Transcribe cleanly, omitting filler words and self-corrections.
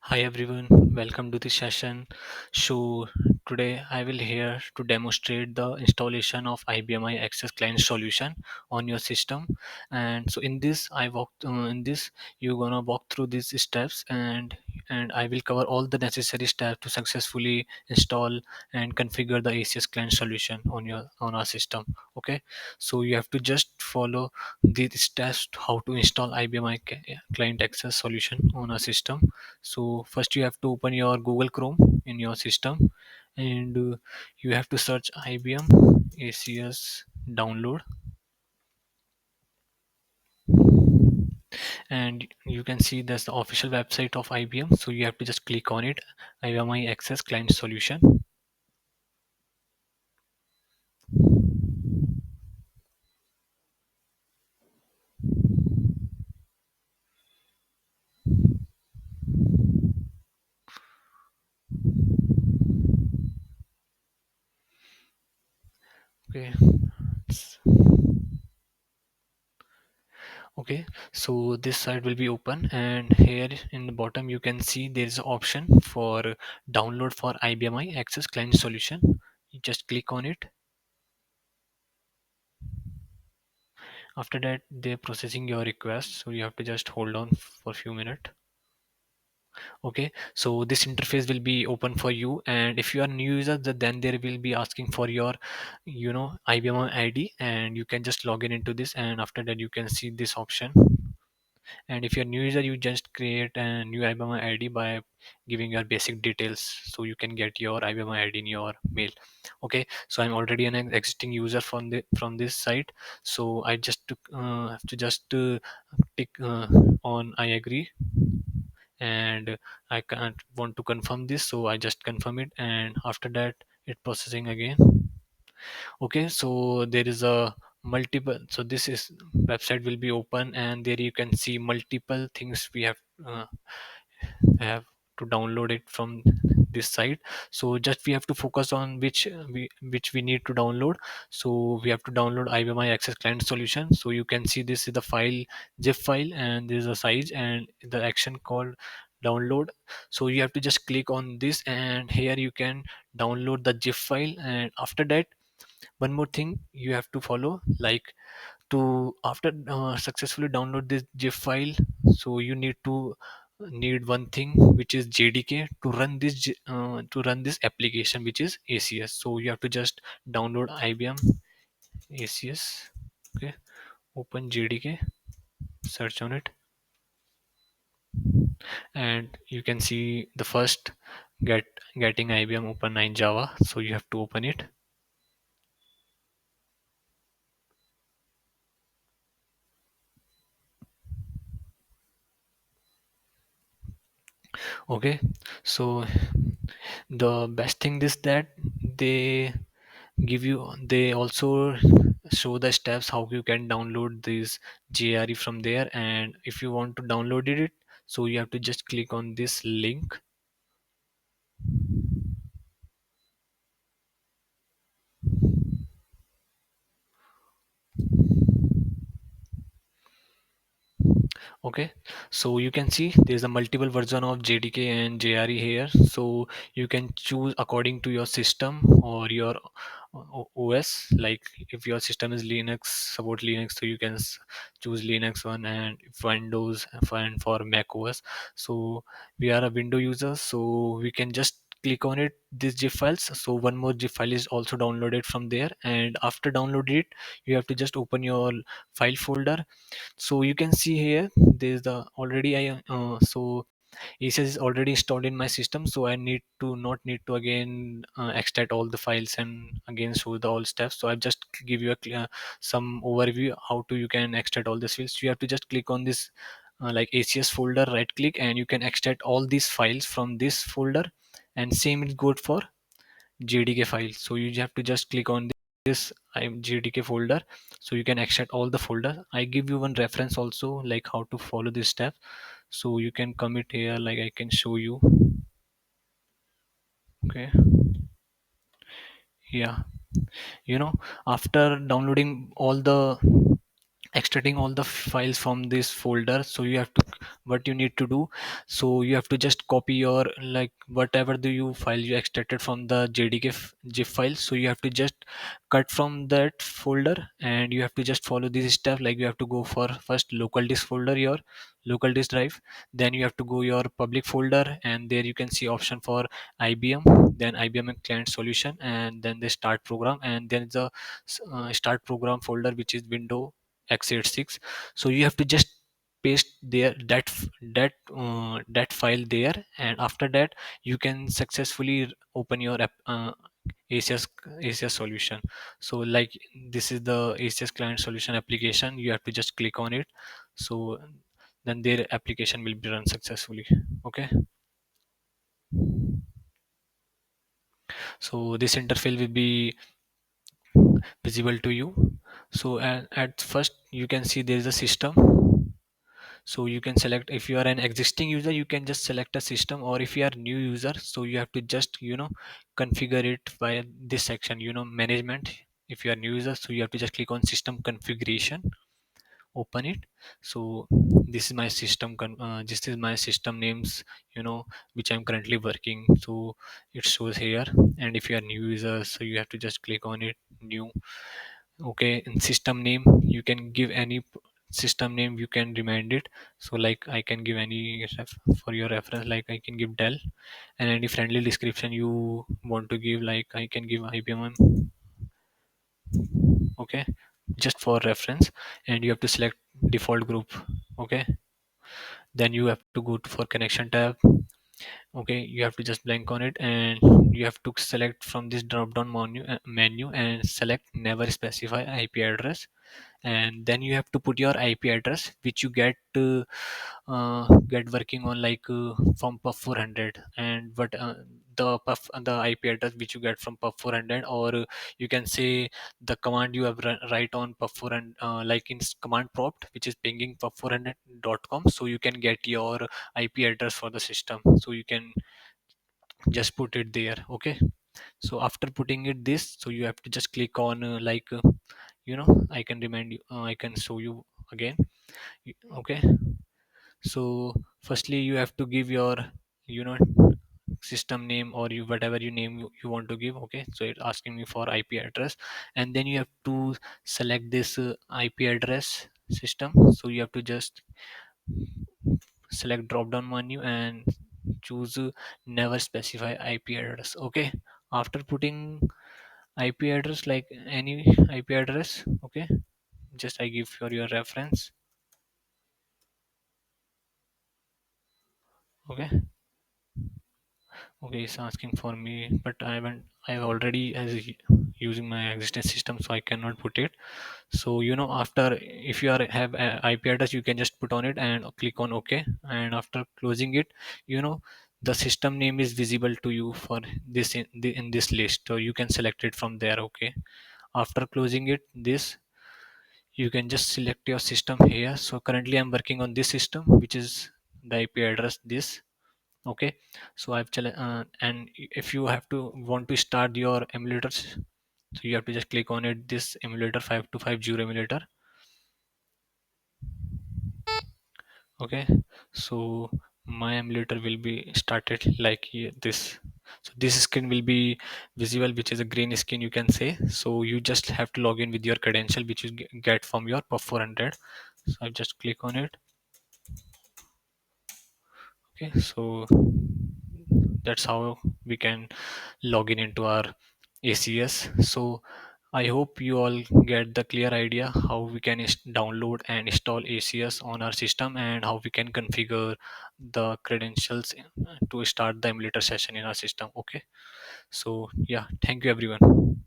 Hi everyone, welcome to this session. So today I will here to demonstrate the installation of IBM Access Client solution on your system. And so in this I walk in this you're gonna walk through these steps and I will cover all the necessary steps to successfully install and configure the ACS client solution on our system. Okay, so you have to just follow these steps how to install IBM client access solution on our system. So first you have to open your Google Chrome in your system and you have to search IBM ACS download, and you can see that's the official website of IBM. So you have to just click on it, IBM Access Client Solution. Okay, okay, so this side will be open, and here in the bottom you can see there is an option for download for IBM Access Client Solution. You just click on it. After that they're processing your request, so you have to just hold on for a few minutes. Okay, so this interface will be open for you, and if you are new user, then there will be asking for your IBM ID, and you can just log in into this, and after that you can see this option. And if you're new user, you just create a new IBM ID by giving your basic details, so you can get your IBM ID in your mail. Okay, so I'm already an existing user from this site, so I just have to just tick on I agree, and I can't want to confirm this, so I just confirm it, and after that it processing again. Okay, so there is a multiple, so this is website will be open, and there you can see multiple things we have to download it from this site. So just we have to focus on which we need to download. So we have to download IBM access client solution. So you can see this is the file, zip file, and there is a size and the action called download. So you have to just click on this, and here you can download the zip file. And after that, one more thing you have to follow, like, to after successfully download this zip file, so you need one thing, which is JDK to run to run this application, which is ACS. So you have to just download IBM ACS. Okay, open JDK, search on it, and you can see the first get getting IBM Open 9 Java. So you have to open it. Okay, so the best thing is that they they also show the steps how you can download this JRE from there, and if you want to download it, so you have to just click on this link. Okay, so you can see there's a multiple version of JDK and JRE here, so you can choose according to your system or your OS. Like if your system is Linux, support Linux, so you can choose Linux one, and if Windows and for Mac OS. So we are a window user, so we can just click on it, these zip files. So one more zip file is also downloaded from there, and after download it, you have to just open your file folder. So you can see here there's the already I so ACS is already installed in my system, so I need to not need to again extract all the files and again show the all steps. So I just give you a clear some overview how to you can extract all these files. You have to just click on this like ACS folder, right click, and you can extract all these files from this folder, and same is good for JDK file. So you have to just click on this JDK folder, so you can extract all the folder. I give you one reference also, like how to follow this step, so you can commit here, like I can show you. Okay, yeah, after downloading all the extracting all the files from this folder. So you have to, what you need to do, so you have to just copy your, like whatever the you file you extracted from the jdk zip file, so you have to just cut from that folder, and you have to just follow this step. Like you have to go for first local disk folder, your local disk drive, then you have to go your public folder, and there you can see option for ibm, then ibm and client solution, and then the start program, and then the start program folder, which is window x86. So you have to just paste there that file there, and after that you can successfully open your app, ACS ACS solution. So like this is the ACS client solution application, you have to just click on it, so then their application will be run successfully. Okay, so this interface will be visible to you. So at first you can see there is a system, so you can select, if you are an existing user you can just select a system, or if you are new user, so you have to just configure it via this section, management. If you are new user, so you have to just click on system configuration, open it. So this is my system names, which I'm currently working, so it shows here. And if you are new user, so you have to just click on it, new. Okay, in system name you can give any system name, you can remind it. So like I can give any for your reference, like I can give Dell, and any friendly description you want to give, like I can give IBM. Okay, just for reference. And you have to select default group. Okay, then you have to go to for connection tab. Okay, you have to just blank on it, and you have to select from this drop down menu and select never specify IP address. And then you have to put your IP address which you get working on, like from pub 400, and but the IP address which you get from pub 400, or you can say the command you have write on pub 400, like in command prompt, which is pinging pub400.com, so you can get your IP address for the system, so you can just put it there. Okay, so after putting it this, so you have to just click on I can remind you, I can show you again. Okay, so firstly you have to give your you know system name, or you whatever you name you want to give. Okay, so it's asking me for IP address, and then you have to select this IP address system. So you have to just select drop down menu and choose never specify IP address. Okay, after putting IP address, like any IP address, okay, just I give for your reference. Okay, okay, it's asking for me, but I already as using my existing system, so I cannot put it. So after, if you are have a IP address, you can just put on it and click on OK. And after closing it, you know the system name is visible to you for this in this list, so you can select it from there. Okay, after closing it, this you can just select your system here. So currently I'm working on this system, which is the IP address this. Okay, so and if you have to want to start your emulators, so you have to just click on it, this emulator 5250 emulator. Okay, so my emulator will be started like this. So this screen will be visible, which is a green screen, you can say. So you just have to log in with your credential, which you get from your pub 400. So I just click on it. Okay, so that's how we can log in into our ACS. So I hope you all get the clear idea how we can download and install ACS on our system, and how we can configure the credentials to start the emulator session in our system. Okay, so yeah, thank you everyone.